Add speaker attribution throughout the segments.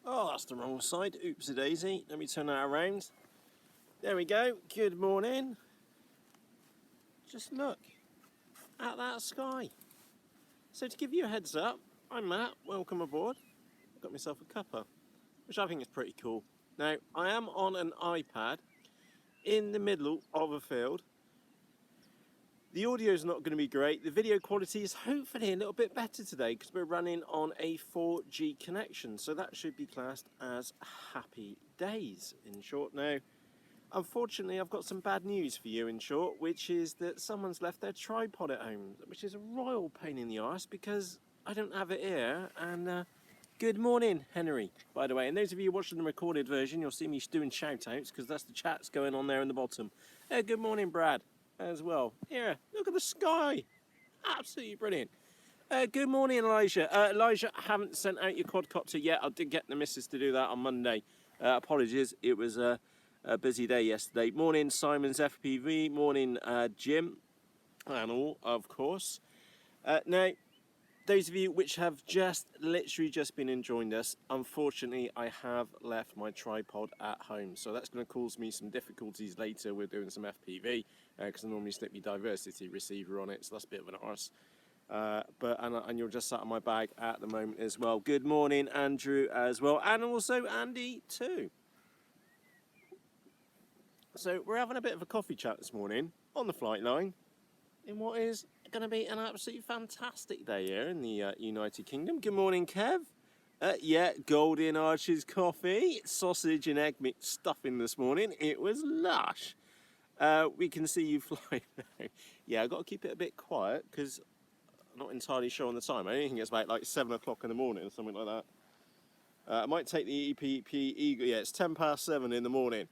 Speaker 1: Oh, that's the wrong side. Oopsie daisy. Let me turn that around. There we go. Good morning. Just look at that sky. So to give you a heads up, I'm Matt. Welcome aboard. I've got myself a cuppa, which I think is pretty cool. Now, I am on an iPad in the middle of a field. The audio is not going to be great. The video quality is hopefully a little bit better today because we're running on a 4G connection. So that should be classed as happy days, in short. Now, unfortunately, I've got some bad news for you, in short, which is that someone's left their tripod at home, which is a royal pain in the arse because I don't have it here. And good morning, Henry, by the way. And those of you watching the recorded version, you'll see me doing shout-outs because that's the chats going on there in the bottom. Good morning, Brad, as well. Here, look at the sky. Absolutely brilliant. Good morning, Elijah. Elijah, I haven't sent out your quadcopter yet. I did get the missus to do that on Monday. Apologies, it was a busy day yesterday. Morning, Simon's FPV. Morning, Jim, and all, of course. Now, those of you which have literally just been and joined us, unfortunately, I have left my tripod at home. So that's going to cause me some difficulties later. We're doing some FPV because I normally stick my diversity receiver on it. So that's a bit of an arse. And you're just sat on my bag at the moment as well. Good morning, Andrew, as well. And also Andy, too. So we're having a bit of a coffee chat this morning on the flight line in what is going to be an absolutely fantastic day here in the United Kingdom. Good morning, Kev. Yeah, Golden Arches coffee, sausage and egg mix stuffing this morning. It was lush. We can see you flying now. Yeah, I've got to keep it a bit quiet because I'm not entirely sure on the time. I think it's about like 7 o'clock in the morning or something like that. I might take the EPP Eagle. Yeah, it's 10 past 7 in the morning.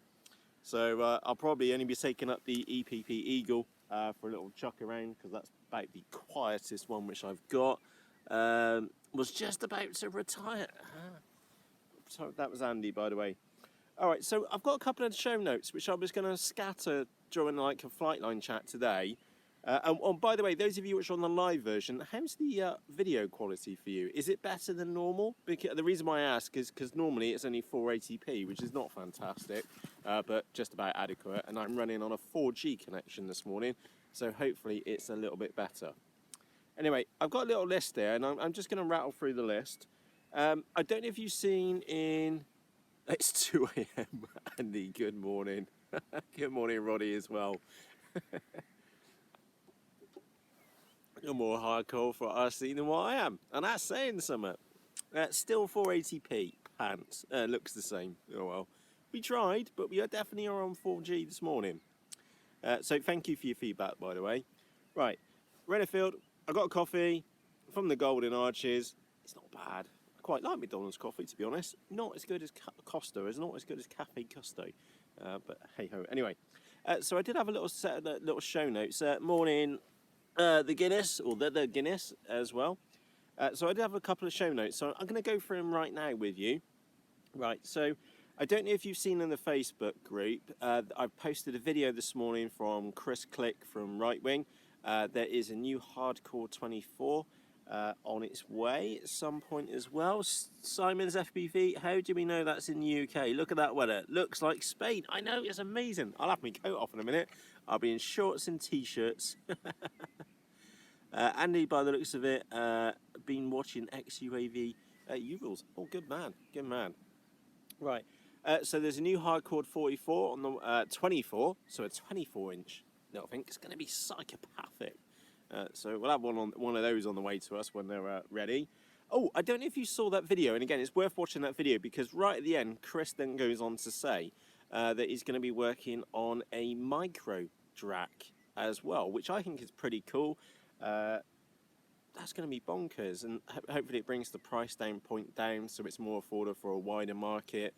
Speaker 1: So I'll probably only be taking up the EPP Eagle for a little chuck around because that's about the quietest one which I've got. Was just about to retire. So that was Andy, by the way. All right, so I've got a couple of show notes which I was going to scatter during like a flight line chat today. And by the way, those of you which are on the live version, how's the video quality for you? Is it better than normal? Because the reason why I ask is because normally it's only 480p, which is not fantastic, but just about adequate. And I'm running on a 4G connection this morning, so hopefully it's a little bit better. Anyway, I've got a little list there, and I'm just going to rattle through the list. I don't know if you've seen in... It's 2 a.m. Andy, good morning. Good morning, Roddy, as well. You're more hardcore for RC than what I am, and that's saying something. Still 480p pants. Looks the same. Oh well. We tried, but we definitely are on 4G this morning. So thank you for your feedback, by the way. Right, Renfield, I got a coffee from the Golden Arches. It's not bad. I quite like McDonald's coffee, to be honest. Not as good as Costa. It's not as good as Cafe Custo. But hey ho. Anyway, so I did have a little set of little show notes. Morning. The Guinness, or the Guinness as well. So I did have a couple of show notes, so I'm going to go through them right now with you. Right, so I don't know if you've seen in the Facebook group, I've posted a video this morning from Chris Click from Right Wing. There is a new Hardcore 24 on its way at some point as well. Simon's FPV, how do we know that's in the UK? Look at that weather. Looks like Spain. I know, it's amazing. I'll have my coat off in a minute. I'll be in shorts and T-shirts. Andy, by the looks of it, been watching XUAV U-Rules. Oh, good man, good man. Right, so there's a new Hardcore 44 on the 24, so a 24-inch little thing. It's going to be psychopathic. So we'll have one of those on the way to us when they're ready. Oh, I don't know if you saw that video, and again, it's worth watching that video because right at the end, Chris then goes on to say that he's going to be working on a micro drac as well, which I think is pretty cool. That's going to be bonkers, and hopefully it brings the price point down so it's more affordable for a wider market.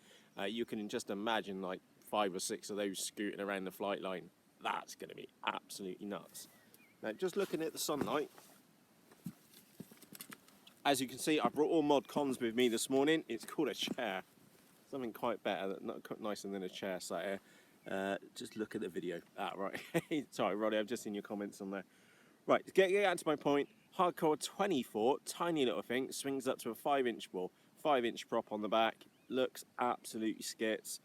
Speaker 1: You can just imagine like 5 or 6 of those scooting around the flight line. That's going to be absolutely nuts. Now, just looking at the sunlight, as you can see, I brought all mod cons with me this morning. It's called a chair. Something quite better, not nicer than a chair sat here. Just look at the video. Right. Sorry, Roddy, I've just seen your comments on there. Right, to get out to my point, Hardcore 24, tiny little thing, swings up to a 5-inch ball, 5-inch prop on the back. looks absolutely skits.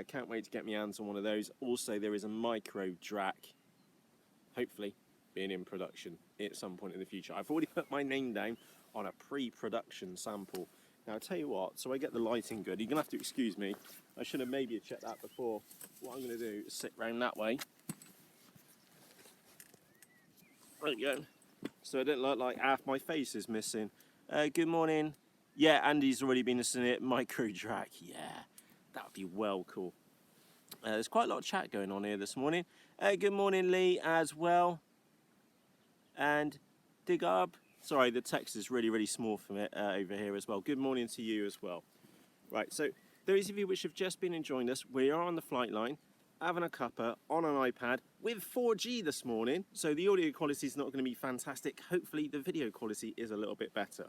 Speaker 1: Can't wait to get my hands on one of those. Also, there is a micro drac, hopefully being in production at some point in the future. I've already put my name down on a pre-production sample. Now, I'll tell you what, so I get the lighting good, you're going to have to excuse me. I should have maybe checked that before. What I'm going to do is sit round that way. There you go. So I don't look like half my face is missing. Good morning. Yeah, Andy's already been listening to Micro Drac. Yeah, that would be well cool. There's quite a lot of chat going on here this morning. Good morning, Lee, as well. And Digab. Sorry, the text is really, really small for me over here as well. Good morning to you as well. Right, so those of you which have just been enjoying us, we are on the flight line, having a cuppa on an iPad with 4G this morning. So the audio quality is not going to be fantastic. Hopefully the video quality is a little bit better.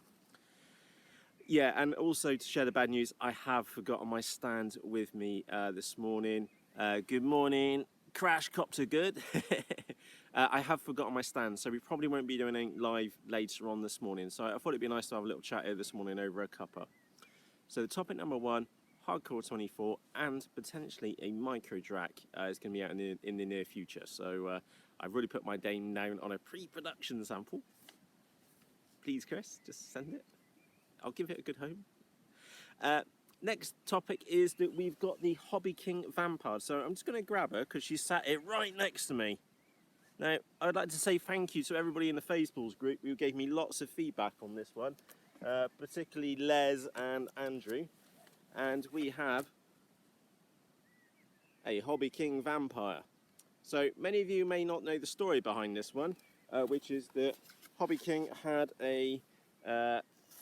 Speaker 1: Yeah, and also to share the bad news, I have forgotten my stand with me this morning. Good morning, Crash Copter Good. I have forgotten my stand, so we probably won't be doing anything live later on this morning. So I thought it'd be nice to have a little chat here this morning over a cuppa. So the topic number 1, Hardcore 24, and potentially a micro drac is going to be out in the near future. So I've already put my name down on a pre-production sample. Please, Chris, just send it. I'll give it a good home. Next topic is that we've got the Hobby King Vampire. So I'm just going to grab her because she sat it right next to me. Now, I'd like to say thank you to everybody in the FaceBalls group who gave me lots of feedback on this one, particularly Les and Andrew. And we have a Hobby King Vampire. So many of you may not know the story behind this one, which is that Hobby King had a...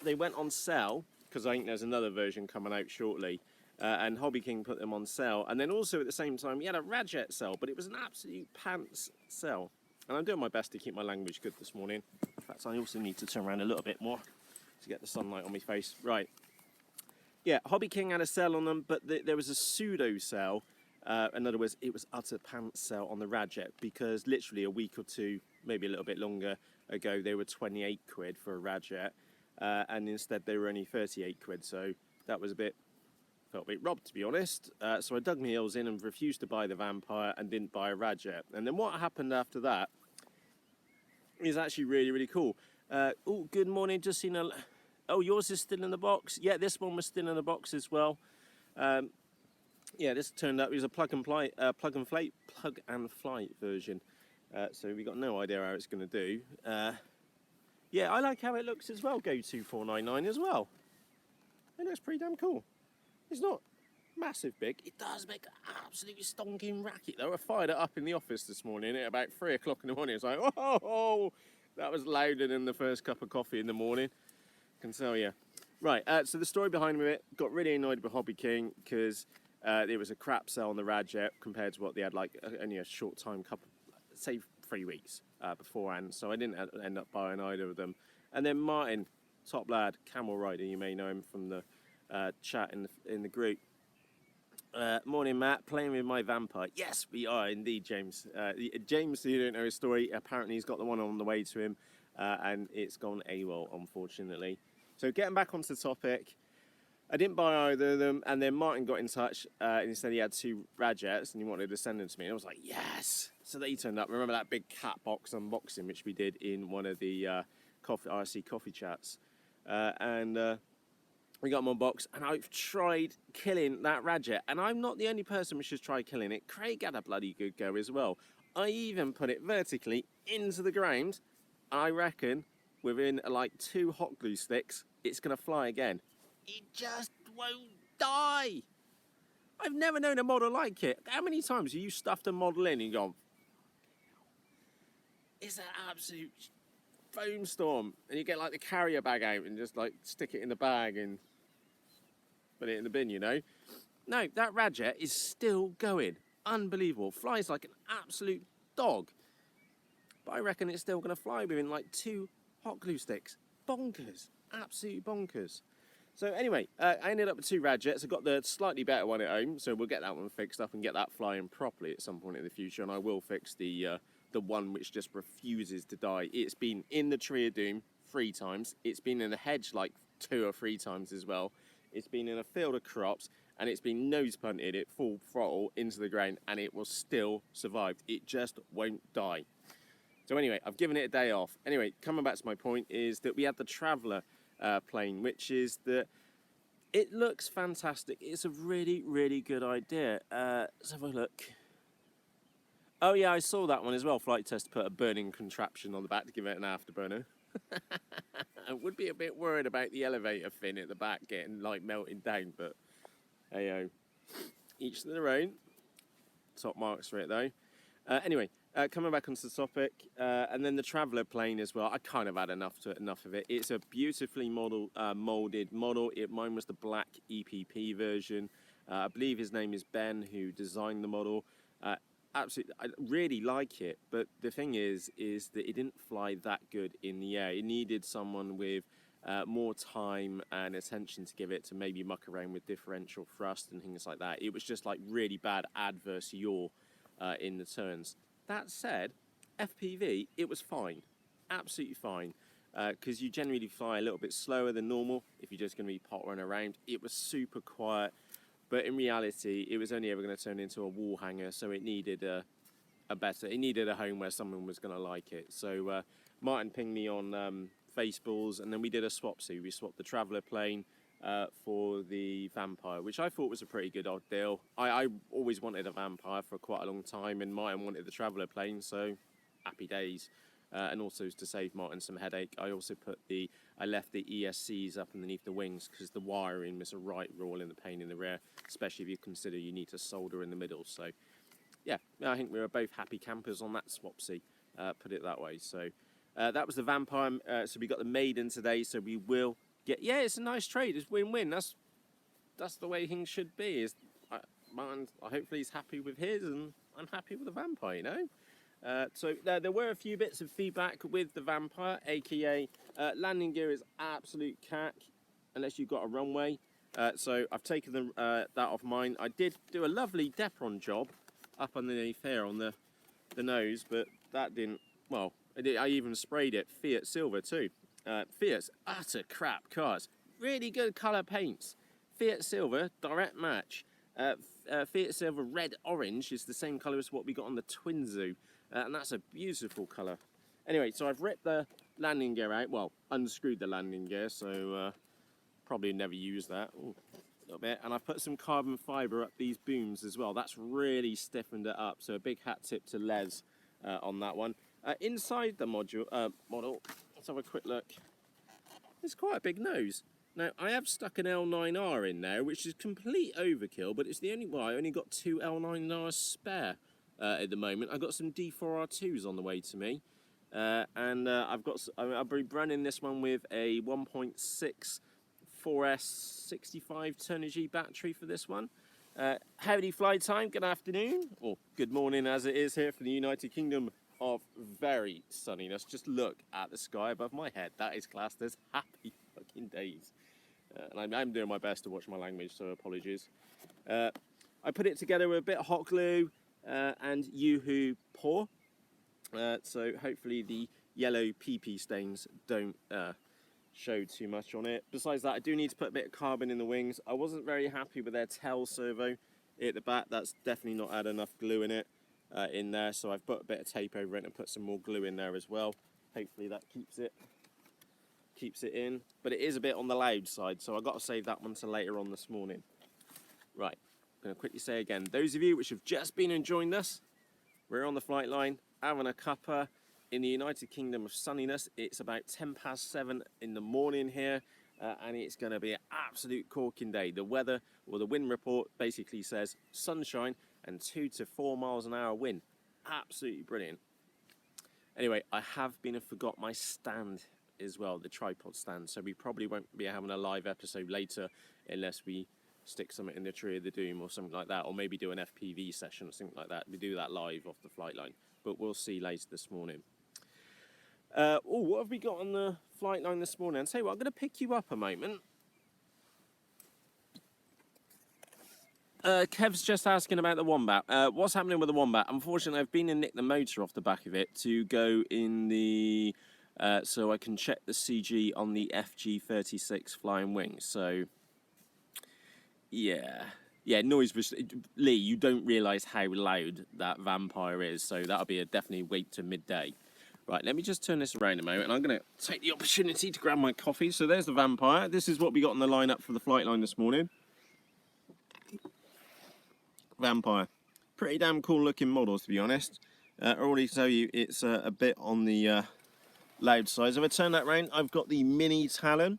Speaker 1: they went on sale, because I think there's another version coming out shortly, and Hobby King put them on sale. And then also at the same time, we had a Radjet sale, but it was an absolute pants sale. And I'm doing my best to keep my language good this morning. In fact, I also need to turn around a little bit more to get the sunlight on my face. Right. Yeah, Hobby King had a sale on them, but there was a pseudo sale. In other words, it was utter pants sale on the Radjet, because literally a week or two, maybe a little bit longer ago, they were 28 quid for a Radjet. And instead they were only 38 quid, so that was felt a bit robbed, to be honest. So I dug my heels in and refused to buy the Vampire and didn't buy a Radjet. And then what happened after that is actually really, really cool. Oh, good morning, just seen a... Oh, yours is still in the box? Yeah, this one was still in the box as well. Yeah, this turned out it was a plug and flight version. So we got no idea how it's going to do. Yeah, I like how it looks as well, Go 2499 as well. It looks pretty damn cool. It's not massive big. It does make an absolutely stonking racket though. I fired it up in the office this morning at about 3 o'clock in the morning. It's like, oh, that was louder than the first cup of coffee in the morning. I can tell you. Right, so the story behind it, got really annoyed with Hobby King because there was a crap sale on the Radjet compared to what they had like only a short time, say 3 weeks beforehand. So I didn't end up buying either of them. And then Martin, top lad, Camel Rider, you may know him from the chat in the group. Morning, Matt. Playing with my Vampire. Yes, we are indeed, James. James, you don't know his story. Apparently, he's got the one on the way to him, and it's gone AWOL, unfortunately. So, getting back onto the topic, I didn't buy either of them, and then Martin got in touch, and he said he had 2 Radjets, and he wanted to send them to me. And I was like, yes! So they turned up. Remember that big cat box unboxing, which we did in one of the RC coffee chats, and we got them on box, and I've tried killing that Radjet, and I'm not the only person which has tried killing it. Craig had a bloody good go as well. I even put it vertically into the ground, and I reckon within like 2 hot glue sticks, it's going to fly again. It just won't die. I've never known a model like it. How many times have you stuffed a model in and gone, it's an absolute foam storm, and you get like the carrier bag out and just like stick it in the bag and put it in the bin, you know? No, that Radjet is still going. Unbelievable. Flies like an absolute dog. But I reckon it's still going to fly within like 2 hot glue sticks. Bonkers. Absolutely bonkers. So anyway, I ended up with 2 Radjets. I got the slightly better one at home, so we'll get that one fixed up and get that flying properly at some point in the future. And I will fix the one which just refuses to die. It's been in the Tree of Doom 3 times. It's been in the hedge like 2 or 3 times as well. It's been in a field of crops, and it's been nose punted at full throttle into the ground, and it will still survive. It just won't die. So anyway, I've given it a day off. Anyway, coming back to my point is that we had the Traveller plane, which is that it looks fantastic. It's a really, really good idea. Let's have a look. Oh yeah, I saw that one as well. Flight Test put a burning contraption on the back to give it an afterburner. I would be a bit worried about the elevator fin at the back getting like melting down, but hey-o. Each to their own. Top marks for it though. Anyway, coming back onto the topic, and then the Traveller plane as well. I kind of had enough of it. It's a beautifully molded model. Mine was the black EPP version. I believe his name is Ben, who designed the model. Absolutely, I really like it. But the thing is that it didn't fly that good in the air. It needed someone with more time and attention to give it to maybe muck around with differential thrust and things like that. It was just like really bad adverse yaw in the turns. That said, FPV, it was fine, absolutely fine, because you generally fly a little bit slower than normal if you're just going to be pottering around. It was super quiet, but in reality, it was only ever going to turn into a wall hanger, so it needed a home where someone was going to like it. So Martin pinged me on FaceBalls, and then we did a swap. So we swapped the Traveller plane for the Vampire, which I thought was a pretty good odd deal. I always wanted a Vampire for quite a long time, and Martin wanted the Traveller plane, so happy days. And also to save Martin some headache, I left the ESCs up underneath the wings because the wiring was a right roll in the pain in the rear, especially if you consider you need to solder in the middle. So yeah, I think we were both happy campers on that swapsy, put it that way. So that was the Vampire. So we got the Maiden today, so we will get, yeah, it's a nice trade. It's win-win. That's the way things should be. Martin, hopefully he's happy with his, and I'm happy with the Vampire, you know. So there were a few bits of feedback with the Vampire, aka landing gear is absolute cack unless you've got a runway. So I've taken that off mine. I did do a lovely Depron job up underneath here on the nose, but that didn't, well, I even sprayed it Fiat Silver too. Fiat's utter crap cars. Really good colour paints. Fiat Silver, direct match. Fiat Silver Red Orange is the same colour as what we got on the Twin Zoo. And that's a beautiful colour. Anyway, so I've ripped the landing gear out. Well, unscrewed the landing gear, so probably never use that. Ooh, a little bit. And I've put some carbon fibre up these booms as well. That's really stiffened it up. So a big hat tip to Les on that one. Inside the model, let's have a quick look. It's quite a big nose. Now, I have stuck an L9R in there, which is complete overkill, but it's the only one. I only got 2 L9Rs spare. At the moment, I've got some D4R2s on the way to me, and I'll be running this one with a 1.6 4S 65 Turnigy battery for this one. Howdy fly time, good afternoon, or good morning as it is here for the United Kingdom of very sunniness. Just look at the sky above my head. That is classed as happy fucking days. And I'm doing my best to watch my language, so apologies. I put it together with a bit of hot glue, and Yoo-hoo pour, so hopefully the yellow PP stains don't show too much on it. Besides that, I do need to put a bit of carbon in the wings. I wasn't very happy with their tail servo at the back. That's definitely not had enough glue in it in there, so I've put a bit of tape over it and put some more glue in there as well. Hopefully that keeps it in, but it is a bit on the loud side, so I've got to save that one to later on this morning. Right. I'm going to quickly say again, those of you which have just been and joined us, we're on the flight line, having a cuppa in the United Kingdom of sunniness. It's about 7:10 in the morning here, and it's going to be an absolute corking day. The weather, or the wind report, basically says sunshine and 2 to 4 miles an hour wind. Absolutely brilliant. Anyway, I have been and forgot my stand as well, the tripod stand, so we probably won't be having a live episode later unless we stick something in the tree of the doom or something like that, or maybe do an FPV session or something like that. We do that live off the flight line, but we'll see later this morning. What have we got on the flight line this morning? I'll tell you what, I'm going to pick you up a moment. Kev's just asking about the Wombat. What's happening with the Wombat? Unfortunately, I've been and nicked the motor off the back of it to go in the so I can check the CG on the FG36 flying wing. So Yeah. Yeah, Lee, you don't realise how loud that vampire is, so that'll be a definitely wait to midday. Right, let me just turn this around a moment, and I'm going to take the opportunity to grab my coffee. So there's the vampire. This is what we got on the lineup for the flight line this morning. Vampire. Pretty damn cool looking models, to be honest. I already tell you it's a bit on the loud side. So if I turn that round, I've got the Mini Talon.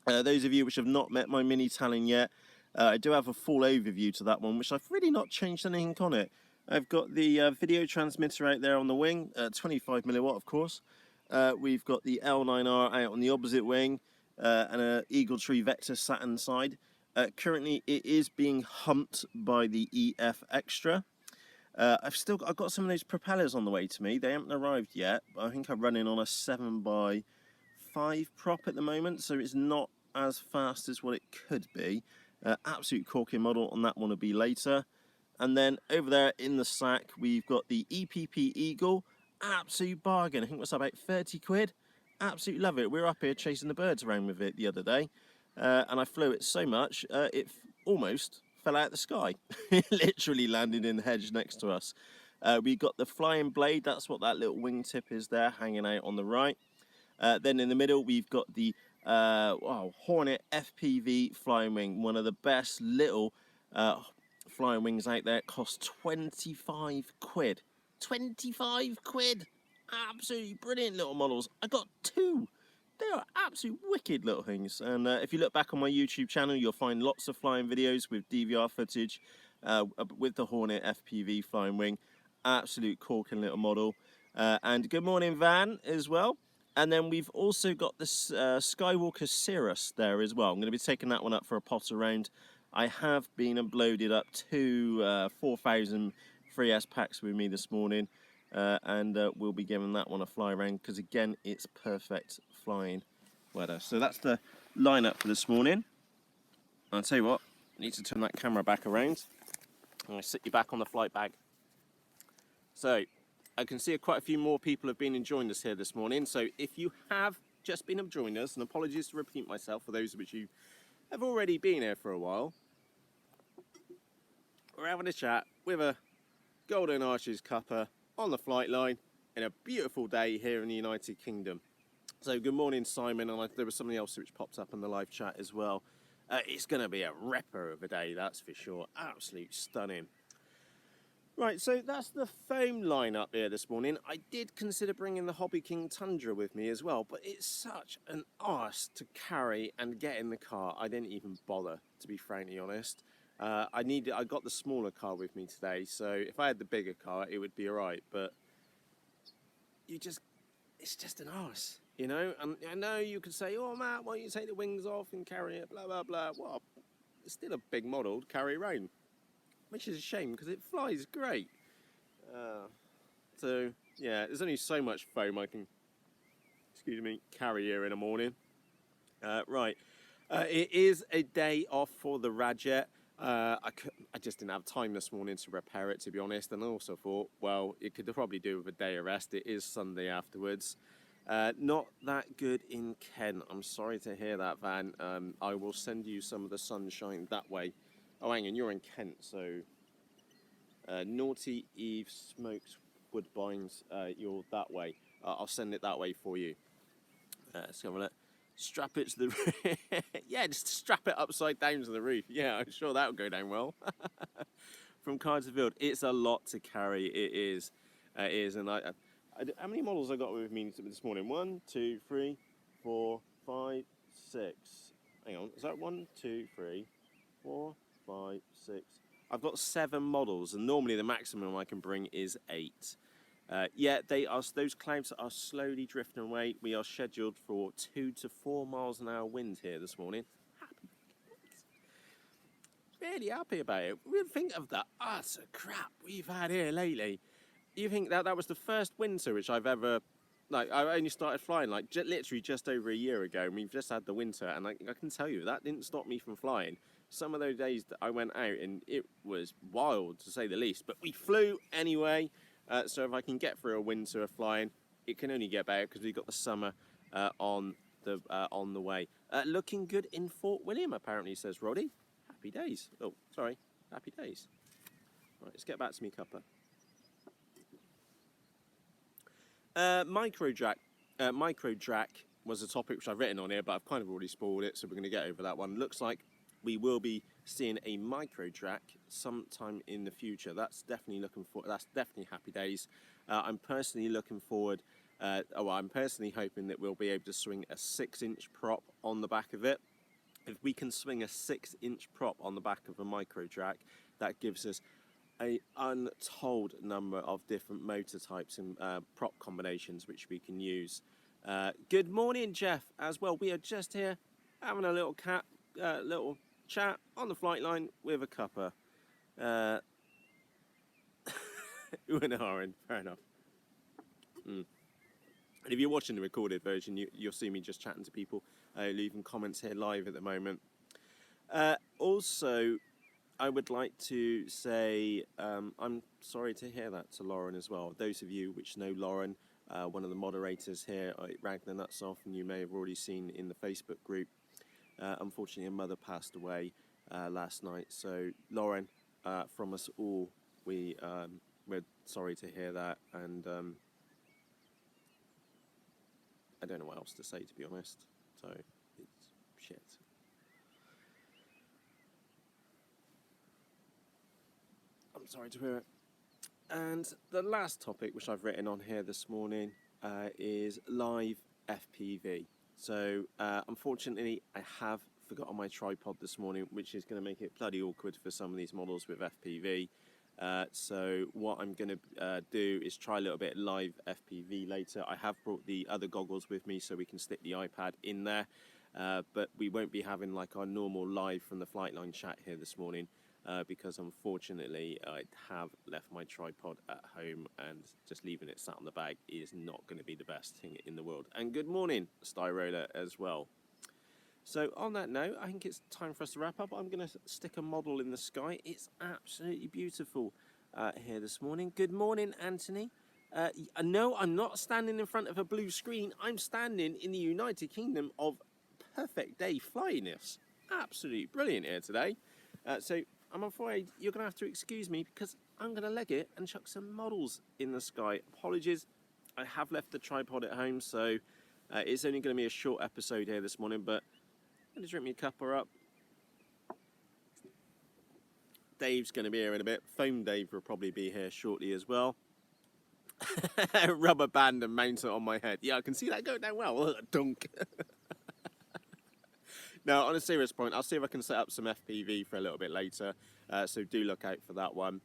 Speaker 1: Those of you which have not met my Mini Talon yet, I do have a full overview to that one, which I've really not changed anything on it. I've got the video transmitter out there on the wing, 25 milliwatt of course. We've got the L9R out on the opposite wing, and an Eagle Tree Vector sat inside. Currently it is being humped by the EF Extra. I've got some of those propellers on the way to me. They haven't arrived yet, but I think I'm running on a 7x5 prop at the moment, so it's not as fast as what it could be. Absolute corking model on that one will be later. And then over there in the sack, we've got the EPP Eagle. Absolute bargain. I think it was about 30 quid. Absolutely love it. We were up here chasing the birds around with it the other day. And I flew it so much, it almost fell out of the sky. It literally landed in the hedge next to us. We got the Flying Blade. That's what that little wingtip is there, hanging out on the right. Then in the middle, we've got the Hornet FPV flying wing, one of the best little flying wings out there. It costs 25 quid. 25 quid! Absolutely brilliant little models. I got two. They are absolute wicked little things. And if you look back on my YouTube channel, you'll find lots of flying videos with DVR footage with the Hornet FPV flying wing. Absolute corking little model. And good morning, Van, as well. And then we've also got this Skywalker Cirrus there as well. I'm going to be taking that one up for a pot around. I have been uploaded up to 4,000 3S packs with me this morning. And we'll be giving that one a fly around because, again, it's perfect flying weather. So that's the lineup for this morning. I'll tell you what, I need to turn that camera back around. I'm going to sit you back on the flight bag. So I can see quite a few more people have been enjoying us here this morning. So if you have just been enjoying us, and apologies to repeat myself for those of which you have already been here for a while, we're having a chat with a Golden Arches Cuppa on the flight line in a beautiful day here in the United Kingdom. So good morning, Simon, and there was something else which popped up in the live chat as well. It's going to be a ripper of a day, that's for sure. Absolute stunning. Right, so that's the foam lineup here this morning. I did consider bringing the Hobby King Tundra with me as well, but it's such an arse to carry and get in the car. I didn't even bother, to be frankly honest. I got the smaller car with me today, so if I had the bigger car, it would be all right. But it's just an arse, you know. And I know you could say, "Oh, Matt, why don't you take the wings off and carry it?" Blah blah blah. Well, it's still a big model to carry around, which is a shame because it flies great. So yeah, there's only so much foam I can, carry here in the morning. Right, it is a day off for the Radjet. I just didn't have time this morning to repair it, to be honest, and I also thought, well, it could probably do with a day of rest. It is Sunday afterwards. Not that good in Kent. I'm sorry to hear that, Van. I will send you some of the sunshine that way. Oh, hang on, you're in Kent, so Naughty Eve Smokes Woodbines, you're that way. I'll send it that way for you. Let's have a look. Strap it to the roof. Yeah, just strap it upside down to the roof. Yeah, I'm sure that would go down well. From Carterfield, it's a lot to carry. It is. And how many models I got with me this morning? 1, 2, 3, 4, 5, 6. Hang on, is that 1, 2, 3, 4, 5, 6? I've got 7 models, and normally the maximum I can bring is 8. Yeah, those clouds are slowly drifting away. We are scheduled for 2 to 4 miles an hour wind here this morning. Really happy about it. We think of the utter crap we've had here lately. You think that was the first winter which I've ever, I only started flying literally just over a year ago, and we've just had the winter, and I can tell you that didn't stop me from flying. Some of those days that I went out, and it was wild to say the least, but we flew anyway. So if I can get through a winter of flying, it can only get better because we've got the summer on the way. Looking good in Fort William, apparently, says Roddy. Happy days. Oh, sorry. Happy days. Right, let's get back to me, Cuppa. Micro drac was a topic which I've written on here, but I've kind of already spoiled it, so we're going to get over that one. Looks like we will be seeing a micro drac sometime in the future. That's definitely happy days. I'm personally looking forward. I'm personally hoping that we'll be able to swing a 6-inch prop on the back of it. If we can swing a 6-inch prop on the back of a micro drac, that gives us an untold number of different motor types and prop combinations which we can use. Good morning, Jeff, as well. We are just here having a little chat on the flight line with a Cuppa. Unaharan, fair enough. And if you're watching the recorded version, you'll see me just chatting to people, leaving comments here live at the moment. Also, I would like to say I'm sorry to hear that to Lauren as well. Those of you which know Lauren, one of the moderators here at Rag the Nuts Off, and you may have already seen in the Facebook group, unfortunately her mother passed away last night. So Lauren, from us all, we're sorry to hear that, and I don't know what else to say, to be honest. So it's shit. I'm sorry to hear it. And the last topic which I've written on here this morning is live FPV. So unfortunately I have forgotten my tripod this morning, which is going to make it bloody awkward for some of these models with FPV. So what I'm going to do is try a little bit live FPV later. I have brought the other goggles with me so we can stick the iPad in there, but we won't be having like our normal live from the flight line chat here this morning. Because unfortunately I have left my tripod at home, and just leaving it sat on the bag is not going to be the best thing in the world. And good morning, Styrola, as well. So on that note, I think it's time for us to wrap up. I'm going to stick a model in the sky. It's absolutely beautiful here this morning. Good morning, Anthony. No, I'm not standing in front of a blue screen. I'm standing in the United Kingdom of perfect day flyiness. Absolutely brilliant here today. So I'm afraid you're going to have to excuse me because I'm going to leg it and chuck some models in the sky. Apologies, I have left the tripod at home, so it's only going to be a short episode here this morning, but I'm going to drink me a cuppa up. Dave's going to be here in a bit. Foam Dave will probably be here shortly as well. Rubber band and mount it on my head. Yeah, I can see that going down well. Dunk. Now, on a serious point, I'll see if I can set up some FPV for a little bit later, so do look out for that one.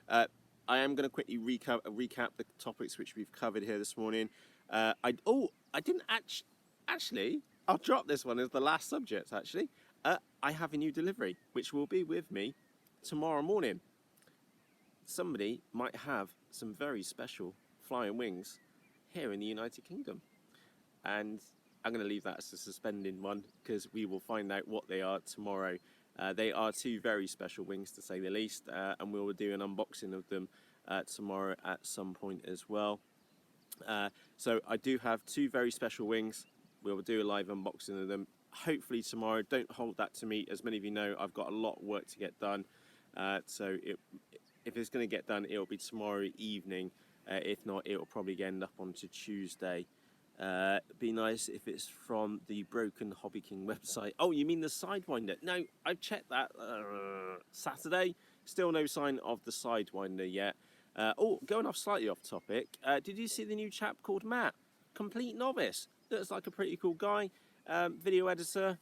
Speaker 1: I am going to quickly recap the topics which we've covered here this morning. I didn't actually, I'll drop this one as the last subject, actually. I have a new delivery, which will be with me tomorrow morning. Somebody might have some very special flying wings here in the United Kingdom. And I'm going to leave that as a suspending one because we will find out what they are tomorrow. They are two very special wings, to say the least, and we will do an unboxing of them tomorrow at some point as well. So I do have two very special wings. We will do a live unboxing of them hopefully tomorrow. Don't hold that to me. As many of you know, I've got a lot of work to get done. So if it's going to get done, it'll be tomorrow evening. If not, it'll probably end up onto Tuesday. Be nice if it's from the Broken Hobby King website. Oh, you mean the Sidewinder? No, I've checked that Saturday. Still no sign of the Sidewinder yet. Going off slightly off topic, did you see the new chap called Matt? Complete novice. Looks like a pretty cool guy. Video editor.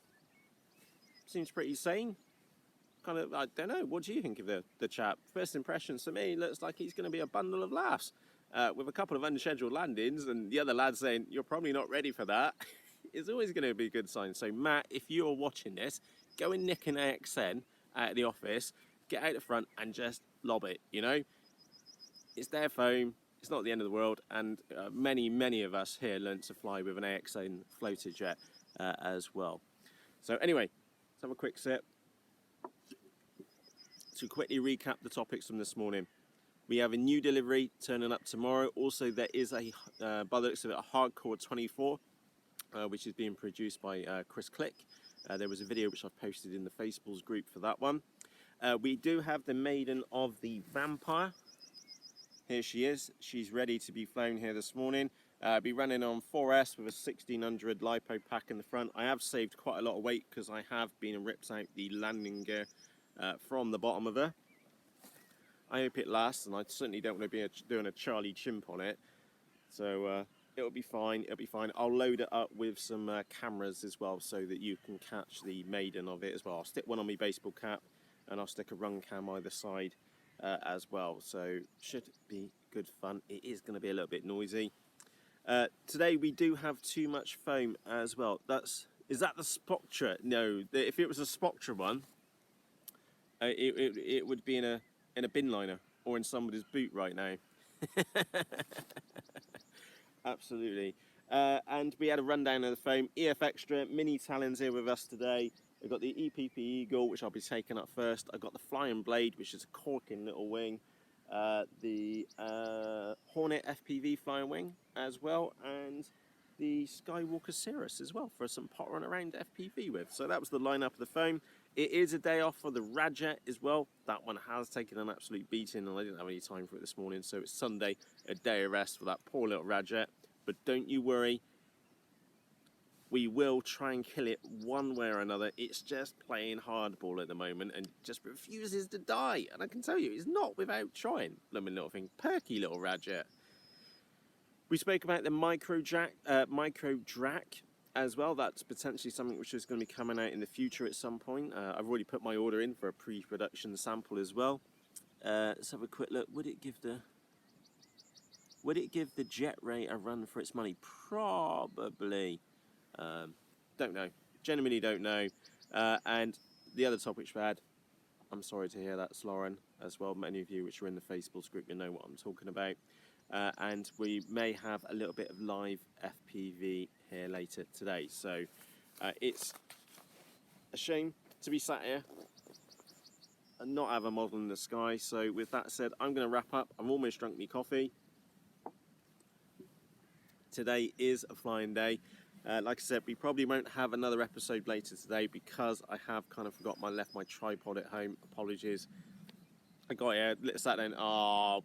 Speaker 1: Seems pretty sane. Kind of, I don't know. What do you think of the chap? First impressions for me, looks like he's going to be a bundle of laughs. With a couple of unscheduled landings and the other lad saying, you're probably not ready for that, it's always going to be a good sign. So, Matt, if you're watching this, go and nick an AXN at the office, get out the front and just lob it, you know? It's their foam, it's not the end of the world, and many of us here learnt to fly with an AXN floater jet as well. So, anyway, let's have a quick sip. To quickly recap the topics from this morning. We have a new delivery turning up tomorrow. Also, there is by the looks of it, a Hardcore 24, which is being produced by Chris Click. There was a video which I've posted in the FaceBalls group for that one. We do have the maiden of the Vampire. Here she is. She's ready to be flown here this morning. Be running on 4S with a 1600 lipo pack in the front. I have saved quite a lot of weight because I have been and ripped out the landing gear from the bottom of her. I hope it lasts, and I certainly don't want to be doing a Charlie chimp on it. So it'll be fine, it'll be fine. I'll load it up with some cameras as well so that you can catch the maiden of it as well. I'll stick one on my baseball cap and I'll stick a run cam either side as well. So should be good fun. It is going to be a little bit noisy. Today we do have too much foam as well. Is that the Spoctra? No, if it was a Spoctra one, it would be in a bin liner or in somebody's boot right now. Absolutely. And we had a rundown of the foam. EF Extra, mini talons here with us today. We've got the EPP Eagle, which I'll be taking up first. I've got the Flying Blade, which is a corking little wing. The Hornet FPV flying wing as well. And the Skywalker Cirrus as well for some pottering around FPV with. So that was the lineup of the foam. It is a day off for the Radjet as well. That one has taken an absolute beating and I didn't have any time for it this morning. So it's Sunday, a day of rest for that poor little Radjet. But don't you worry, we will try and kill it one way or another. It's just playing hardball at the moment and just refuses to die. And I can tell you, it's not without trying. Blooming little thing, perky little Radjet. We spoke about the Micro Drac as well. That's potentially something which is going to be coming out in the future at some point. I've already put my order in for a pre-production sample as well. Let's have a quick look. Would it give the Jet Ray a run for its money? Probably. Don't know. Genuinely don't know. And the other topic we had, I'm sorry to hear that, Sloren, as well. Many of you which are in the FaceBalls group, you know what I'm talking about. And we may have a little bit of live FPV here later today. So it's a shame to be sat here and not have a model in the sky. So with that said, I'm going to wrap up. I've almost drunk my coffee. Today is a flying day. Like I said, we probably won't have another episode later today because I have kind of left my tripod at home. Apologies. I got here, sat down,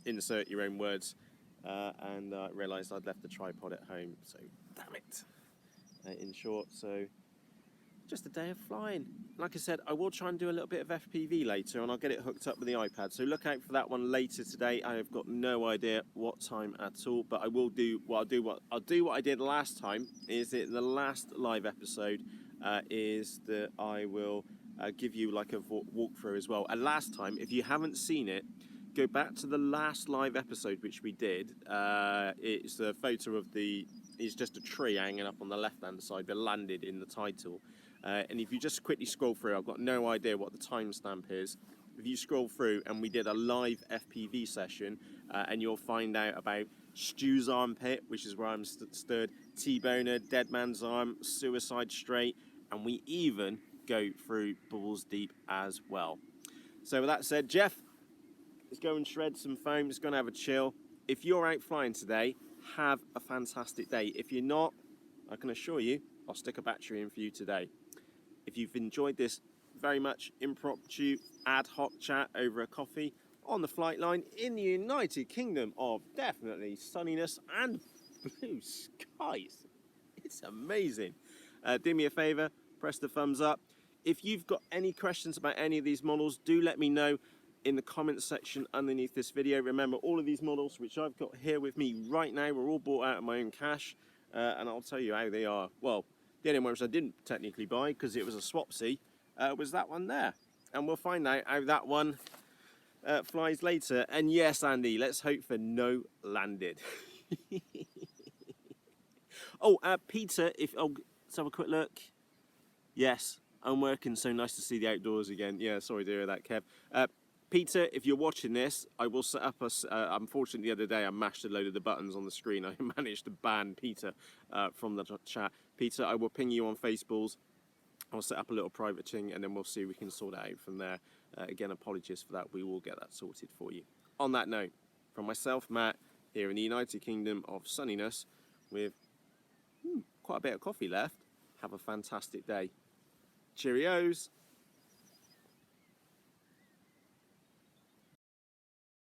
Speaker 1: insert your own words, and realised I'd left the tripod at home. So, damn it. In short, so just a day of flying. Like I said, I will try and do a little bit of FPV later, and I'll get it hooked up with the iPad. So look out for that one later today. I have got no idea what time at all, but I will do what I did last time. Is it the last live episode? Is that I will give you like a walkthrough as well. And last time, if you haven't seen it, go back to the last live episode which we did. It's a photo of it's just a tree hanging up on the left hand side, but landed in the title. And if you just quickly scroll through, I've got no idea what the timestamp is. If you scroll through, and we did a live FPV session, and you'll find out about Stu's armpit, which is where I'm stood, T-boner, dead man's arm, suicide straight, and we even go through balls deep as well. So with that said, Jeff, let's go and shred some foam. It's going to have a chill. If you're out flying today, have a fantastic day. If you're not, I can assure you, I'll stick a battery in for you today. If you've enjoyed this very much impromptu ad hoc chat over a coffee on the flight line in the United Kingdom of definitely sunniness and blue skies, it's amazing. Do me a favor, press the thumbs up. If you've got any questions about any of these models, do let me know in the comments section underneath this video. Remember, all of these models which I've got here with me right now were all bought out of my own cash, and I'll tell you how they are. Well, the only one which I didn't technically buy because it was a swapsy was that one there, and we'll find out how that one flies later. And yes, Andy, let's hope for no landed. Peter, let's have a quick look. Yes, I'm working, so nice to see the outdoors again. Yeah, sorry to hear that, Kev. Peter, if you're watching this, I will set up unfortunately, the other day I mashed a load of the buttons on the screen. I managed to ban Peter from the chat. Peter, I will ping you on FaceBalls. I'll set up a little private thing, and then we'll see if we can sort it out from there. Again, apologies for that. We will get that sorted for you. On that note, from myself, Matt, here in the United Kingdom of sunniness, with quite a bit of coffee left, Have a fantastic day. Cheerios.